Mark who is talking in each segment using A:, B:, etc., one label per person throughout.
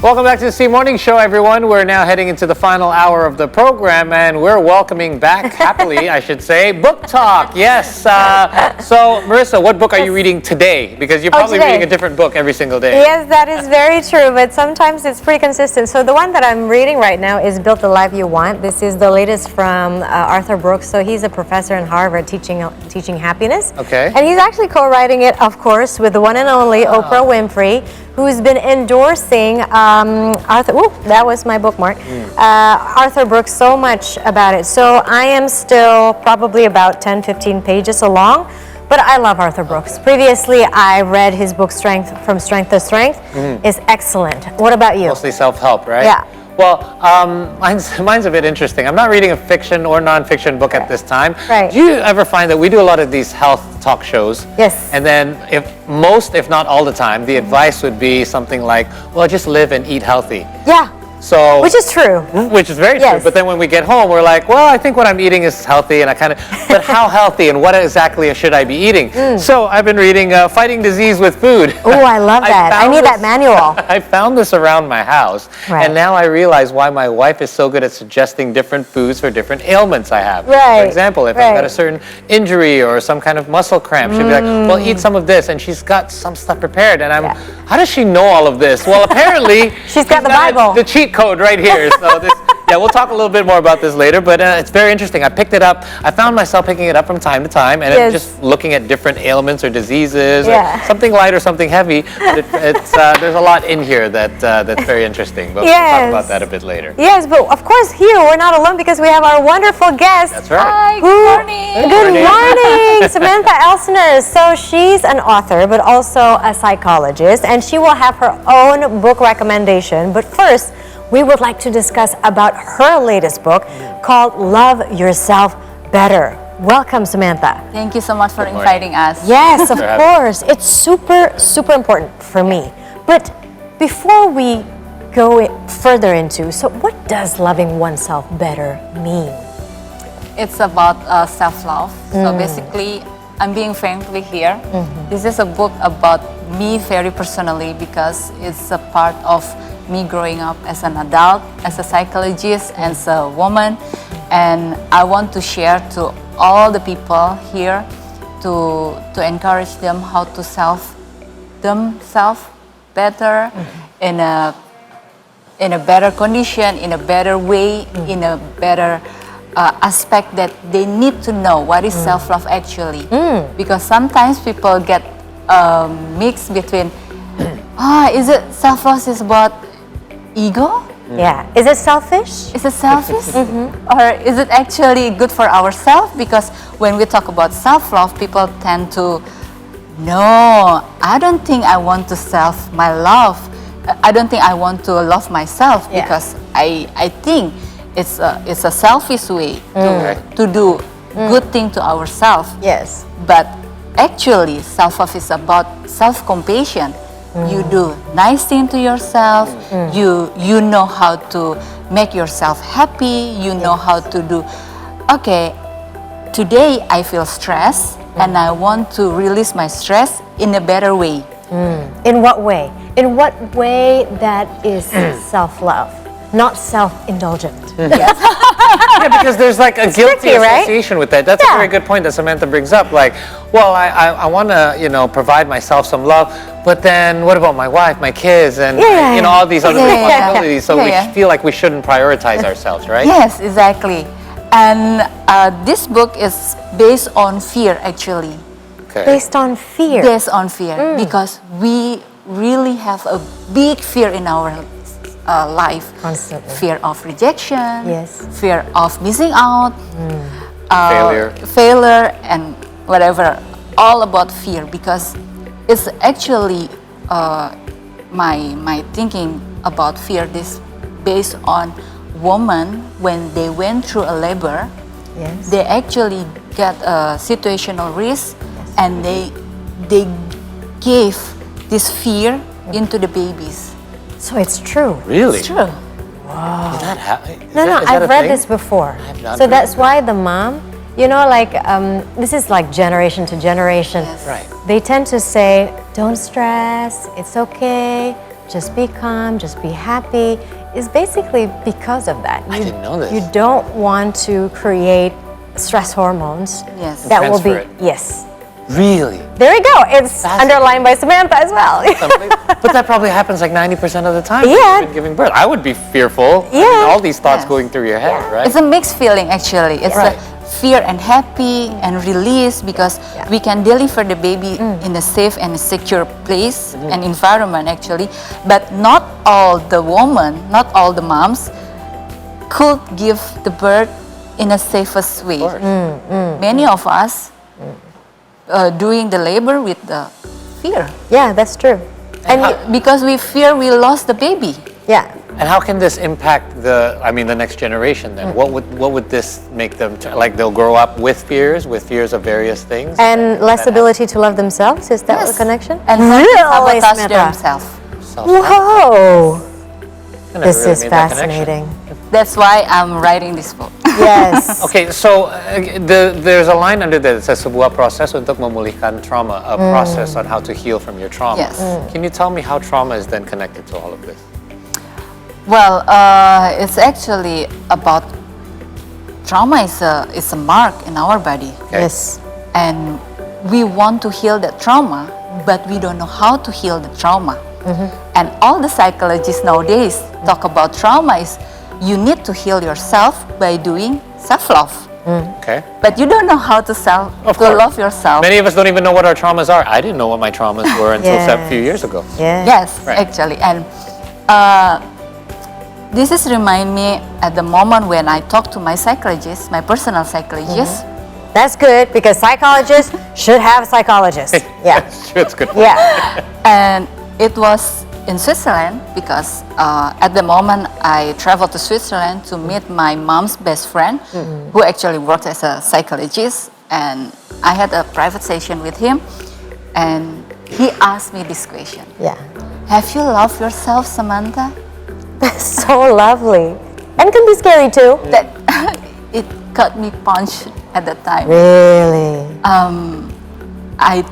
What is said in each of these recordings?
A: Welcome back to the C Morning Show, everyone. We're now heading into the final hour of the program, and we're welcoming back, happily, I should say, Book Talk. Yes. So, Marissa, what book are you reading today? Because you're probably reading a different book every single day.
B: Yes, that is very true, but sometimes it's pretty consistent. So the one that I'm reading right now is Build the Life You Want. This is the latest from Arthur Brooks. So he's a professor in Harvard teaching happiness.
A: Okay.
B: And he's actually co-writing it, of course, with the one and only Oprah Winfrey, who's been endorsing Arthur. Ooh, that was my bookmark. Arthur Brooks so much about it. So I am still probably about 10-15 pages along, but I love Arthur Brooks. Previously, I read his book From Strength to Strength. It's excellent. What about you?
A: Mostly self-help, right?
B: Yeah.
A: Well, mine's a bit interesting. I'm not reading a fiction or non-fiction book at this time.
B: Right.
A: Do you ever find that we do a lot of these health talk shows?
B: Yes.
A: And then if not all the time, the advice would be something like, well, just live and eat healthy.
B: Yeah.
A: So,
B: which is true.
A: Which is very true. But then when we get home, we're like, well, I think what I'm eating is healthy, and but how healthy and what exactly should I be eating? So I've been reading Fighting Disease with Food.
B: Oh, I love that. I need that manual.
A: I found this around my house, and now I realize why my wife is so good at suggesting different foods for different ailments I have.
B: Right.
A: For example, if I've got a certain injury or some kind of muscle cramp, she'll be like, well, eat some of this, and she's got some stuff prepared, and how does she know all of this? Well, apparently
B: she's got the Bible.
A: The cheat code right here. So we'll talk a little bit more about this later, but it's very interesting. I picked it up. I found myself picking it up from time to time, and just looking at different ailments or diseases, or something light or something heavy. There's a lot in here that's very interesting, but we'll talk about that a bit later.
B: Yes, but of course here we're not alone because we have our wonderful guest.
A: That's right.
C: Hi, good morning.
B: Good morning, Samanta Elsener. So she's an author, but also a psychologist, and she will have her own book recommendation. But first, we would like to discuss about her latest book called Love Yourself Better. Welcome, Samantha.
C: Thank you so much for inviting us.
B: Yes, of course. It's super, super important for me. But before we go further into, so what does loving oneself better mean?
C: It's about self-love. So basically, I'm being frankly here. This is a book about me very personally because it's a part of me growing up as an adult, as a psychologist, as a woman, and I want to share to all the people here to encourage them how to themselves better in a better condition, in a better way, in a better aspect that they need to know what is self-love actually, because sometimes people get mixed between is it self-love is about ego?
B: Yeah. Is it selfish?
C: Is it selfish? Or is it actually good for ourselves? Because when we talk about self-love, people tend to, no, I don't think I want to self my love. I don't think I want to love myself because I think it's a selfish way to do good thing to ourselves.
B: Yes.
C: But actually, self-love is about self-compassion. You do nice thing to yourself. You know how to make yourself happy. You know how to do, okay, today I feel stressed and I want to release my stress in a better way.
B: In what way? In what way that is self-love, not self-indulgent?
A: Yeah, because there's like a guilty association with that. That's a very good point that Samantha brings up. Like, well, I want to, provide myself some love, but then what about my wife, my kids, and all these other responsibilities? So we feel like we shouldn't prioritize ourselves, right?
C: Yes, exactly. And this book is based on fear, actually.
A: Okay.
B: Based on fear.
C: Based on fear, because we really have a big fear in our life.
B: Constantly.
C: Fear of rejection.
B: Yes.
C: Fear of missing out.
A: Failure,
C: and whatever. All about fear, because it's actually my thinking about fear. This based on women when they went through a labor.
B: Yes.
C: They actually get a situational risk, and they gave this fear into the babies.
B: So it's true.
A: Really?
C: It's true.
B: Wow.
A: Is that
B: I've read this before. So that's why the mom, this is like generation to generation.
C: Yes.
A: Right.
B: They tend to say, don't stress, it's okay, just be calm, just be happy, is basically because of that.
A: I didn't know this.
B: You don't want to create stress hormones.
C: Yes.
B: That will be,
A: Transfer it.
B: yes.
A: Really?
B: There you go. It's underlined by Samantha as well.
A: But that probably happens like 90% of the time.
B: Yeah.
A: When giving birth. I would be fearful.
B: Yeah.
A: I mean, all these thoughts
C: Yes.
A: going through your head, right?
C: It's a mixed feeling actually. It's
A: Right.
C: a fear and happy and release because we can deliver the baby in a safe and secure place and environment actually. But not all the women, not all the moms could give the birth in a safest way.
A: Of course.
C: Many of us doing the labor with the fear.
B: Yeah, that's true. And
C: Because we fear we lost the baby.
B: yeah,
A: And how can this impact the next generation then? What would this make them, like they'll grow up with fears of various things?
B: and less ability to love themselves. Is that the
C: Yes.
B: connection?
C: And not
B: Really,
C: sabotage
B: Samantha?
C: themselves.
B: Whoa,
A: I never
B: this
A: really
B: is
A: made that connection.
B: fascinating.
C: That's why I'm writing this book.
B: Yes.
A: Okay, so there's a line under there that says sebuah proses untuk memulihkan trauma, a process on how to heal from your trauma.
C: Yes.
A: Can you tell me how trauma is then connected to all of this?
C: Well, it's actually about trauma is a mark in our body,
A: Okay.
B: Yes.
C: and we want to heal that trauma, but we don't know how to heal the trauma. And all the psychologists nowadays talk about trauma is you need to heal yourself by doing self-love,
A: Okay.
C: but you don't know how to
A: Of course.
C: love yourself.
A: Many of us don't even know what our traumas are. I didn't know what my traumas were until a few years ago.
B: Yeah.
C: Yes,
A: Right.
C: actually. And this is remind me at the moment when I talk to my psychologist, my personal psychologist.
B: That's good because psychologists should have psychologists. Yeah.
A: That's true, it's good.
B: Yeah.
C: And it was in Switzerland because at the moment I traveled to Switzerland to meet my mom's best friend who actually worked as a psychologist. And I had a private session with him and he asked me this question.
B: Yeah.
C: Have you loved yourself, Samantha?
B: That's so lovely. And can be scary too.
C: That it cut me punch at that time.
B: Really?
C: I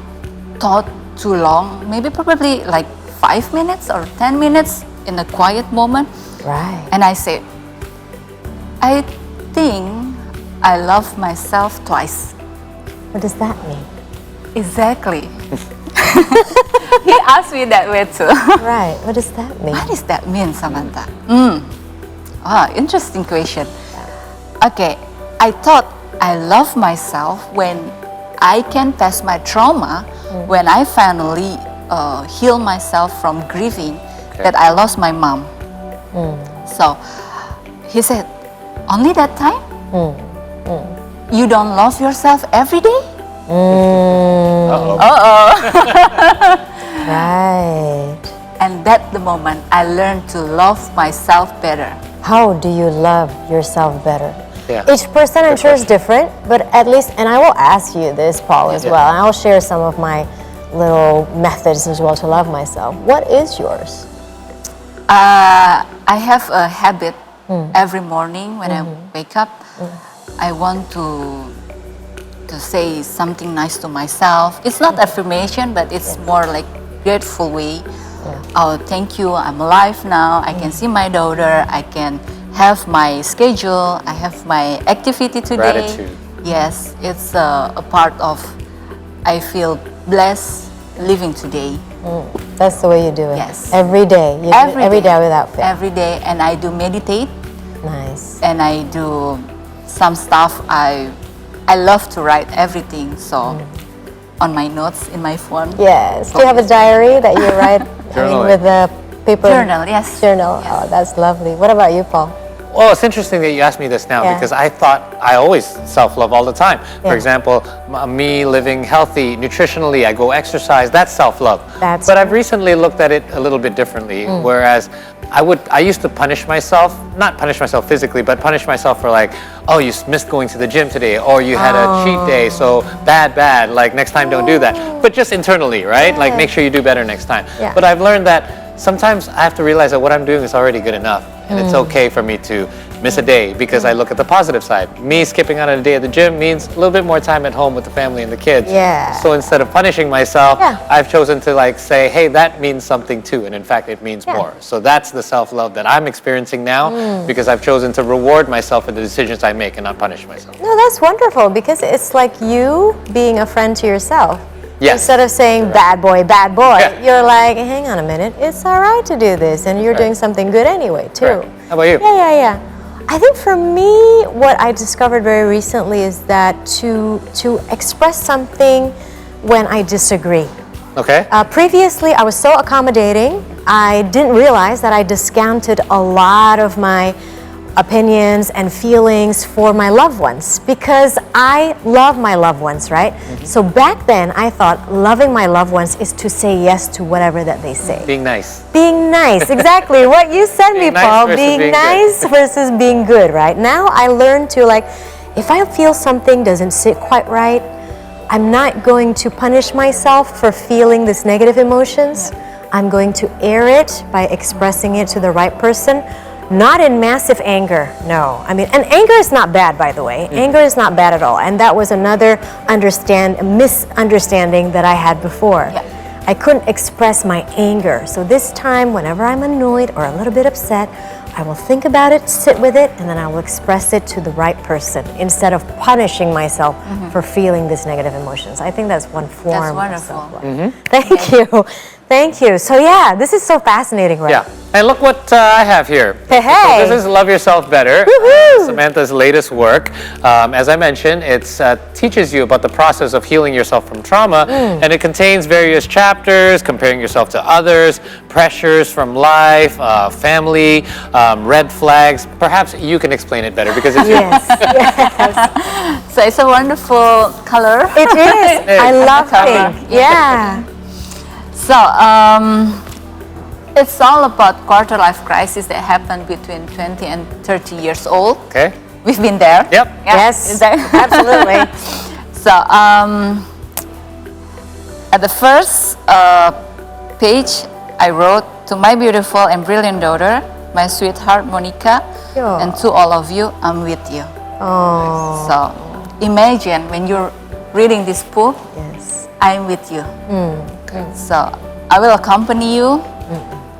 C: thought too long, maybe probably like 5 minutes or 10 minutes in a quiet moment.
B: Right.
C: And I said, I think I love myself twice.
B: What does that mean?
C: Exactly. He asked me that way too.
B: Right. What does that mean?
C: What does that mean, Samantha? Interesting question. Okay, I thought I love myself when I can pass my trauma, when I finally heal myself from grieving that I lost my mom. So he said, only that time? You don't love yourself every day?
B: Right.
C: And that the moment I learned to love myself better.
B: How do you love yourself better?
A: Yeah.
B: Each person, I'm
A: Good
B: sure, is
A: question.
B: different, but at least, and I will ask you this, Paul, as
A: Yeah.
B: well, and I will share some of my little methods as well to love myself. What is yours?
C: I have a habit every morning when I wake up. I want to say something nice to myself. It's not affirmation, but it's more like grateful way. Oh, thank you, I'm alive now. I can see my daughter. I can have my schedule. I have my activity today.
A: Gratitude.
C: Yes, it's a part of, I feel blessed living today.
B: That's the way you do it.
C: Yes.
B: Every day. You do it every day without fail.
C: Every day, and I do meditate,
B: Nice.
C: and I do some stuff. I love to write everything, so on my notes in my phone.
B: Yes. Do you have a diary that you write
A: Journaling.
B: with a paper?
C: Journal, yes.
B: Journal.
C: Yes.
B: Oh, that's lovely. What about you, Paul?
A: Well, it's interesting that you asked me this now
B: Yeah.
A: because I thought I always self-love all the time. For
B: Yeah.
A: example, me living healthy, nutritionally, I go exercise, that's self-love.
B: That's
A: But I've recently looked at it a little bit differently, whereas I used to punish myself, not punish myself physically, but punish myself for like, oh, you missed going to the gym today, or you had a cheat day, so bad, like next time don't do that. But just internally, right? Like make sure you do better next time.
B: Yeah.
A: But I've learned that sometimes I have to realize that what I'm doing is already good enough. And it's okay for me to miss a day because I look at the positive side. Me skipping out on a day at the gym means a little bit more time at home with the family and the kids.
B: Yeah.
A: So instead of punishing myself,
B: Yeah.
A: I've chosen to like say, hey, that means something too. And in fact, it means
B: Yeah.
A: more. So that's the self-love that I'm experiencing now because I've chosen to reward myself for the decisions I make and not punish myself.
B: No, that's wonderful because it's like you being a friend to yourself.
A: Yes.
B: Instead of saying bad boy,
A: Yeah.
B: you're like, hang on a minute, it's all right to do this, and you're doing something good anyway, too.
A: Correct. How about you?
B: Yeah. I think for me, what I discovered very recently is that to express something when I disagree.
A: Okay.
B: Previously, I was so accommodating, I didn't realize that I discounted a lot of my opinions and feelings for my loved ones because I love my loved ones, right? So back then, I thought loving my loved ones is to say yes to whatever that they say.
A: Being nice.
B: Being nice, exactly what you said,
A: Being nice
B: Paul.
A: versus
B: Being
A: being
B: nice versus being good, right? Now I learned to like, if I feel something doesn't sit quite right, I'm not going to punish myself for feeling this negative emotions. I'm going to air it by expressing it to the right person. Not in massive anger, no. I mean, and anger is not bad, by the way. Anger is not bad at all. And that was another misunderstanding that I had before.
C: Yeah.
B: I couldn't express my anger. So this time, whenever I'm annoyed or a little bit upset, I will think about it, sit with it, and then I will express it to the right person instead of punishing myself for feeling these negative emotions. I think that's one form
C: That's
B: of
C: wonderful.
B: self-love. Thank you. Thank you. So yeah, this is so fascinating, right?
A: Yeah. And look what I have here.
B: Hey.
A: So this is Love Yourself Better,
B: Woohoo!
A: Samantha's latest work. As I mentioned, it teaches you about the process of healing yourself from trauma, and it contains various chapters, comparing yourself to others, pressures from life, family, red flags. Perhaps you can explain it better because it's
B: Yes, yes.
C: So it's a wonderful color.
B: It is. I love
C: Color.
B: pink. Yeah.
C: So it's all about quarter life crisis that happened between 20 and 30 years old.
A: okay.
C: We've been there.
A: Yep.
C: Yeah,
B: Yes,
C: been there.
B: absolutely.
C: So at the first page, I wrote, to my beautiful and brilliant daughter, my sweetheart Monica,
B: Yeah.
C: and to all of you, I'm with you.
B: Oh,
C: So imagine when you're reading this book,
B: yes.
C: I'm with you. So I will accompany you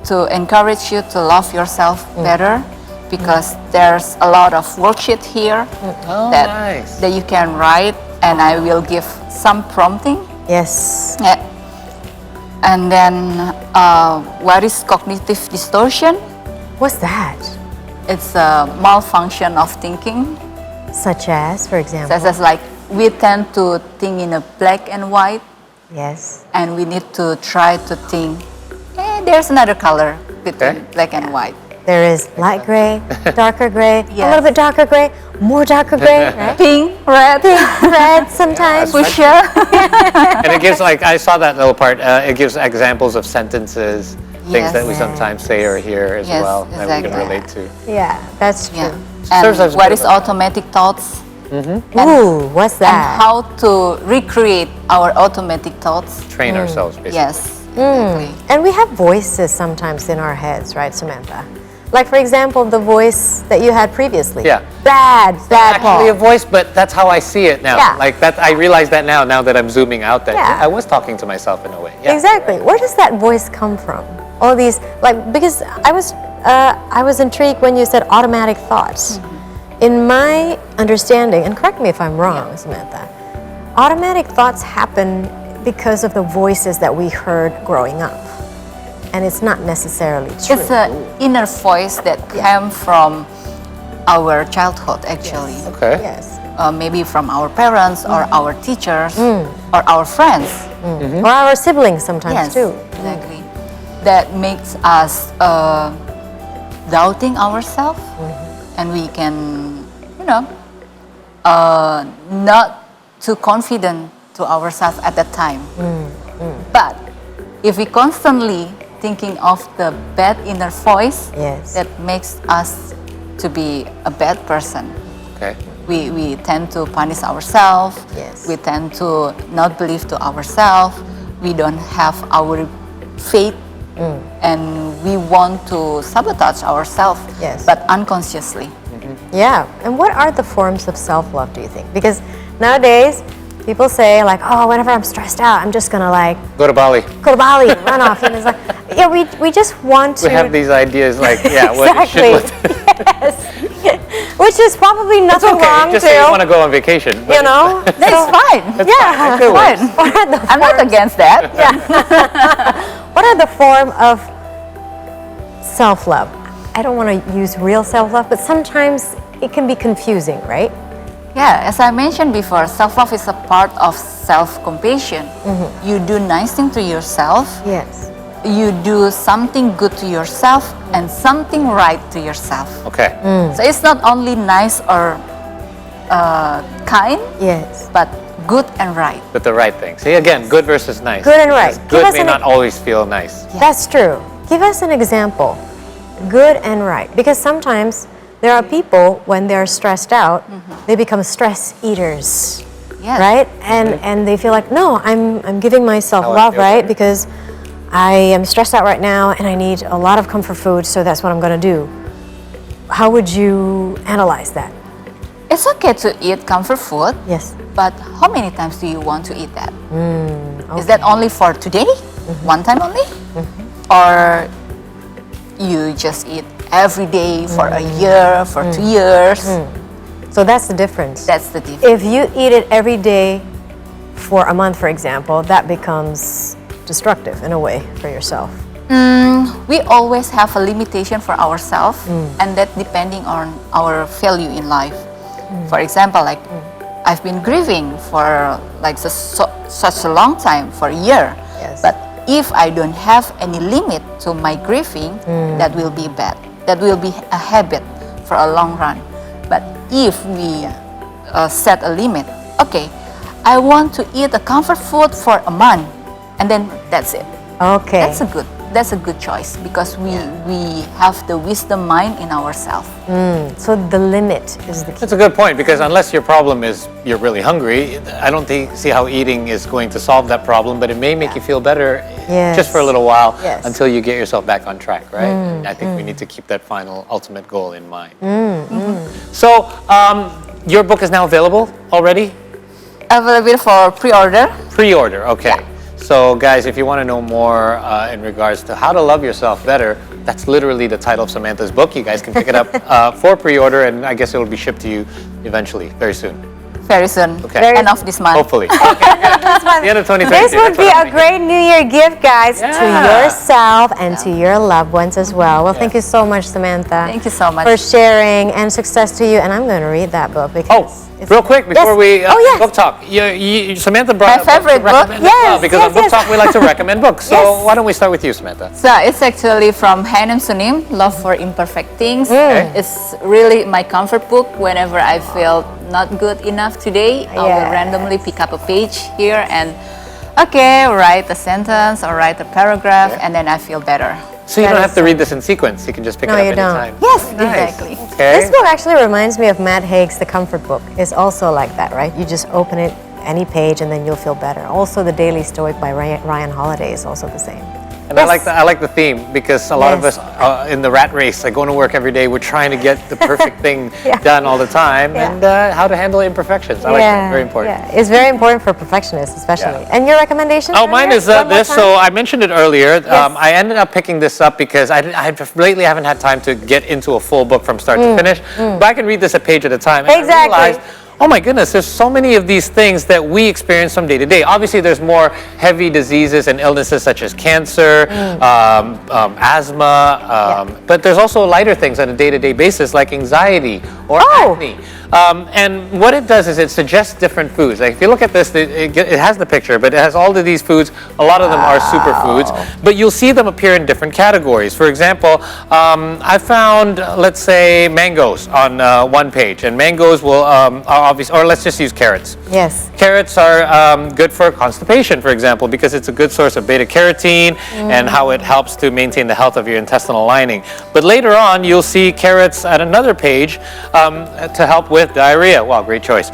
C: to encourage you to love yourself better because there's a lot of worksheet here
A: Oh,
C: that,
A: nice.
C: that you can write, and I will give some prompting.
B: Yes.
C: Yeah. And then what is cognitive distortion?
B: What's that?
C: It's a malfunction of thinking.
B: Such as, for example?
C: Such as like we tend to think in a black and white,
B: Yes.
C: and we need to try to think, there's another color between
A: Okay.
C: black and white.
B: There is light gray, darker gray, a
C: Yes.
B: little bit darker gray, more darker gray, right?
C: Pink, red,
B: Red sometimes.
C: fuchsia.
A: And it gives, like, I saw that little part, it gives examples of sentences, things that we
C: Yes.
A: sometimes say or hear as
C: Yes,
A: well that we can
C: exactly.
A: relate to.
B: Yeah, that's true.
C: Yeah.
A: Serves as
C: And what
A: good
C: is
A: of a-
C: automatic thoughts?
B: Ooh, what's
C: And
B: that?
C: how to recreate our automatic thoughts.
A: Train ourselves, basically.
C: Yes, exactly.
B: And we have voices sometimes in our heads, right, Samantha? Like, for example, the voice that you had previously.
A: Yeah.
B: Bad
A: Actually, a
B: Paul.
A: voice, but that's how I see it now.
B: Yeah.
A: Like that, I realize that now that I'm zooming out, that
B: Yeah.
A: I was talking to myself in a way. Yeah.
B: Exactly. Where does that voice come from? All these, like, because I was intrigued when you said automatic thoughts. In my understanding, and correct me if I'm wrong, Samantha, automatic thoughts happen because of the voices that we heard growing up. And it's not necessarily true.
C: It's an inner voice that came from our childhood, actually.
A: Okay.
B: Yes.
C: Maybe from our parents or our teachers or our friends.
B: Or our siblings sometimes
C: Yes,
B: too.
C: exactly. That makes us doubting ourselves, and we can, not too confident to ourselves at that time. But if we constantly thinking of the bad inner voice,
B: Yes.
C: that makes us to be a bad person.
A: Okay.
C: We tend to punish ourselves.
B: Yes.
C: We tend to not believe to ourselves. We don't have our faith, and we want to sabotage ourselves,
B: Yes.
C: but unconsciously.
B: Yeah. And what are the forms of self-love, do you think? Because nowadays, people say like, oh, whenever I'm stressed out, I'm just gonna like
A: Go to Bali.
B: run off. And it's like, yeah, we just want to.
A: We have these ideas like, yeah,
B: Exactly.
A: what
B: Yes. Which is probably
A: It's
B: nothing
A: okay.
B: wrong
A: Just
B: too.
A: say you want to go on vacation.
B: You know?
C: That's fine.
B: Yeah.
A: It works.
B: What are the
C: I'm not against that.
B: What are the form of self-love? I don't want to use real self-love, but sometimes it can be confusing, right?
C: Yeah, as I mentioned before, self-love is a part of self-compassion. You do nice thing to yourself.
B: Yes.
C: You do something good to yourself and something right to yourself.
A: Okay.
C: So it's not only nice or kind,
B: Yes.
C: but good and right.
A: But the right thing. See, again, good versus nice.
B: Good and right.
A: Because
B: Give
A: good
B: us
A: may
B: an
A: not always feel nice.
B: That's true. Give us an example. Good and right. Because sometimes there are people, when they're stressed out, they become stress eaters.
C: Yes.
B: Right? And they feel like, no, I'm giving myself
A: How I
B: love,
A: feel
B: right?
A: better.
B: Because I am stressed out right now and I need a lot of comfort food, so that's what I'm going to do. How would you analyze that?
C: It's okay to eat comfort food,
B: Yes.
C: but how many times do you want to eat that? Is that only for today? One time only? Or you just eat every day for a year, for 2 years?
B: So that's the difference.
C: That's the difference.
B: If you eat it every day for a month, for example, that becomes destructive in a way for yourself.
C: We always have a limitation for ourselves, and that depending on our value in life. For example, like I've been grieving for like such a long time, for a year.
B: Yes.
C: But if I don't have any limit to my grieving, that will be bad. That will be a habit for a long run. But if we set a limit, okay, I want to eat a comfort food for a month, and then that's it.
B: Okay.
C: That's a good choice because we have the wisdom mind in ourselves.
B: So the limit is the key.
A: That's a good point, because unless your problem is you're really hungry, I don't see how eating is going to solve that problem, but it may make you feel better just for a little while
B: Yes.
A: until you get yourself back on track, right? I think we need to keep that final ultimate goal in mind. So, your book is now available already?
C: Available for pre-order.
A: Pre-order, okay. So guys, if you want to know more in regards to how to love yourself better, that's literally the title of Samantha's book. You guys can pick it up for pre-order, and I guess it will be shipped to you eventually, very soon.
C: Very soon.
A: Okay.
C: End of this month.
A: Hopefully. Okay. The end of 2020.
B: This would
A: that's
B: be
A: what I'm
B: a great New Year gift, guys, to
A: Yeah.
B: yourself and to your loved ones as well. Well, thank you so much, Samantha.
C: Thank you so much.
B: For sharing, and success to you. And I'm going to read that book because it's
A: real quick before
B: Yes.
A: we
B: yes.
A: book talk. Samantha brought
C: My
A: a
C: favorite
A: book to
C: book.
A: recommend as well,
B: Yes,
A: because
B: yes,
A: on book
B: yes.
A: talk we like to recommend books. So
B: Yes.
A: why don't we start with you, Samantha?
C: So it's actually from Hanem Sunim, Love for Imperfect Things.
A: Okay.
C: It's really my comfort book whenever I feel not good enough today. I will
B: Yes.
C: randomly pick up a page here and write a sentence or write a paragraph, and then I feel better.
A: So you
B: That
A: don't
B: is
A: have to read this in sequence. You can just pick
B: No,
A: it up
B: you don't.
A: anytime.
C: Yes,
A: Nice.
C: exactly.
A: Okay.
B: This book actually reminds me of Matt Haig's The Comfort Book. It's also like that, right? You just open it, any page, and then you'll feel better. Also, The Daily Stoic by Ryan Holiday is also the same.
A: And I like the theme, because a lot of
B: Yes.
A: us in the rat race, like going to work every day, we're trying to get the perfect thing
B: Yeah.
A: done all the time,
B: Yeah.
A: and how to handle imperfections. I like that. Very important.
B: Yeah, it's very important for perfectionists, especially.
A: Yeah.
B: And your recommendation?
A: Oh, mine is
B: One more
A: this.
B: time?
A: So I mentioned it earlier. I ended up picking this up because I lately haven't had time to get into a full book from start to finish. But I can read this a page at a time. And
B: Exactly.
A: I realized, oh my goodness, there's so many of these things that we experience from day to day. Obviously, there's more heavy diseases and illnesses such as cancer, asthma, but there's also lighter things on a day-to-day basis like anxiety or acne. And what it does is it suggests different foods. Like if you look at this, it has the picture, but it has all of these foods. A lot of them are superfoods, but you'll see them appear in different categories. For example, I found, let's say, mangoes on one page, and mangoes will are obvious. Or let's just use carrots.
B: Yes.
A: Carrots are good for constipation, for example, because it's a good source of beta carotene and how it helps to maintain the health of your intestinal lining. But later on, you'll see carrots at another page to help with diarrhea. Wow, great choice.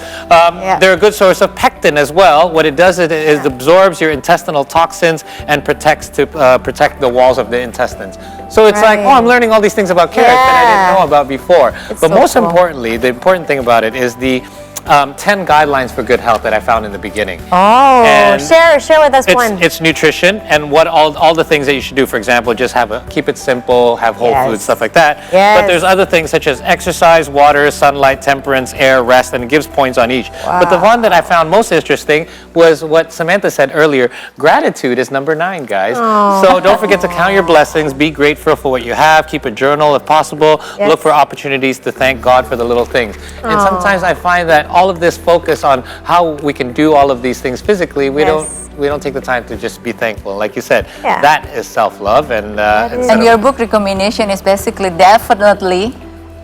A: They're a good source of pectin as well. What it does is it absorbs your intestinal toxins and protect the walls of the intestines. So it's like, oh, I'm learning all these things about carrots that I didn't know about before.
B: It's
A: but
B: so
A: most
B: cool.
A: importantly, the important thing about it is the 10 guidelines for good health that I found in the beginning.
B: Oh,
A: And
B: share with us one.
A: It's nutrition and what all the things that you should do. For example, just keep it simple, have whole foods, stuff like that.
B: Yes.
A: But there's other things such as exercise, water, sunlight, temperance, air, rest, and it gives points on each. But the one that I found most interesting was what Samantha said earlier. Gratitude is number 9, guys. So don't forget to count your blessings. Be grateful for what you have. Keep a journal if possible. Look for opportunities to thank God for the little things. And sometimes I find that all of this focus on how we can do all of these things physically, we don't take the time to just be thankful. Like you said, that is self-love. And
C: your book recommendation is basically definitely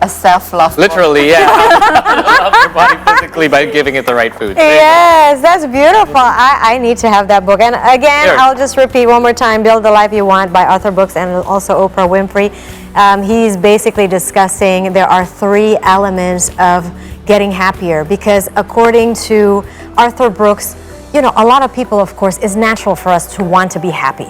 C: a self-love.
A: Literally, love your body physically by giving it the right food.
B: Yes, that's beautiful. I need to have that book. And again, I'll just repeat one more time, Build the Life You Want by Arthur Brooks and also Oprah Winfrey. He's basically discussing there are 3 elements of getting happier, because according to Arthur Brooks, you know, a lot of people, of course, it's natural for us to want to be happy,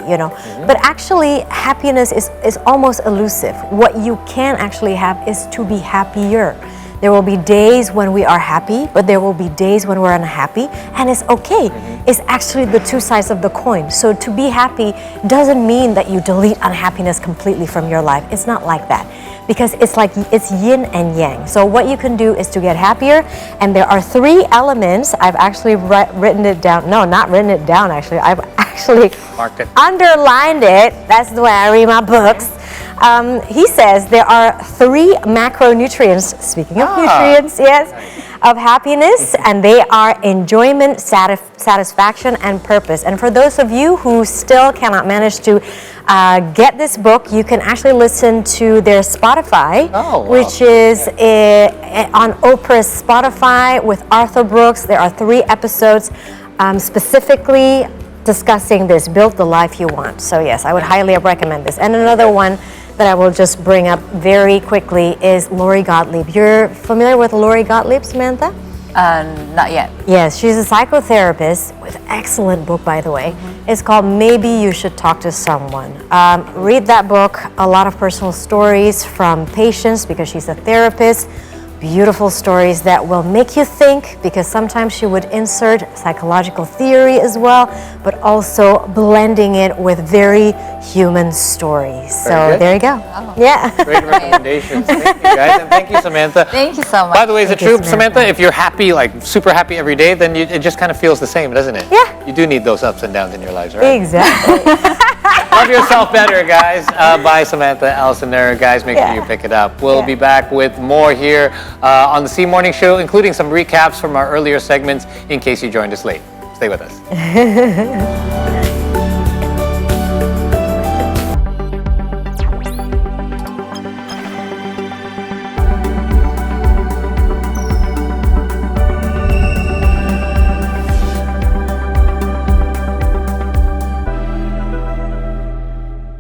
B: you know. But actually, happiness is almost elusive. What you can actually have is to be happier. There will be days when we are happy, but there will be days when we're unhappy, and it's okay. It's actually the 2 sides of the coin. So to be happy doesn't mean that you delete unhappiness completely from your life. It's not like that. Because it's like it's yin and yang. So what you can do is to get happier, and there are 3 elements. I've actually written it down. No, not written it down actually. I've actually
A: Marked it.
B: Underlined it. That's the way I read my books. He says there are 3 macronutrients, speaking of nutrients, of happiness, and they are enjoyment, satisfaction, and purpose. And for those of you who still cannot manage to get this book, you can actually listen to their Spotify, which is on Oprah's Spotify with Arthur Brooks. There are 3 episodes specifically discussing this, Build the Life You Want. So yes, I would highly recommend this. And another one that I will just bring up very quickly is Lori Gottlieb. You're familiar with Lori Gottlieb, Samantha?
C: Not yet.
B: Yes, she's a psychotherapist with an excellent book, by the way. It's called Maybe You Should Talk to Someone. Read that book, a lot of personal stories from patients because she's a therapist. Beautiful stories that will make you think, because sometimes she would insert psychological theory as well, but also blending it with very human stories. So there you go. Yeah.
A: Great recommendations. Thank you, guys. And thank you, Samantha.
C: Thank you so much.
A: By the way, is it true, Samantha, if you're happy, like super happy every day, then it just kind of feels the same, doesn't it?
B: Yeah.
A: You do need those ups and downs in your lives, right?
B: Exactly.
A: Love Yourself Better, guys, by Samantha Elsener. Guys, make sure you pick it up. We'll be back with more here on the C Morning Show, including some recaps from our earlier segments in case you joined us late. Stay with us.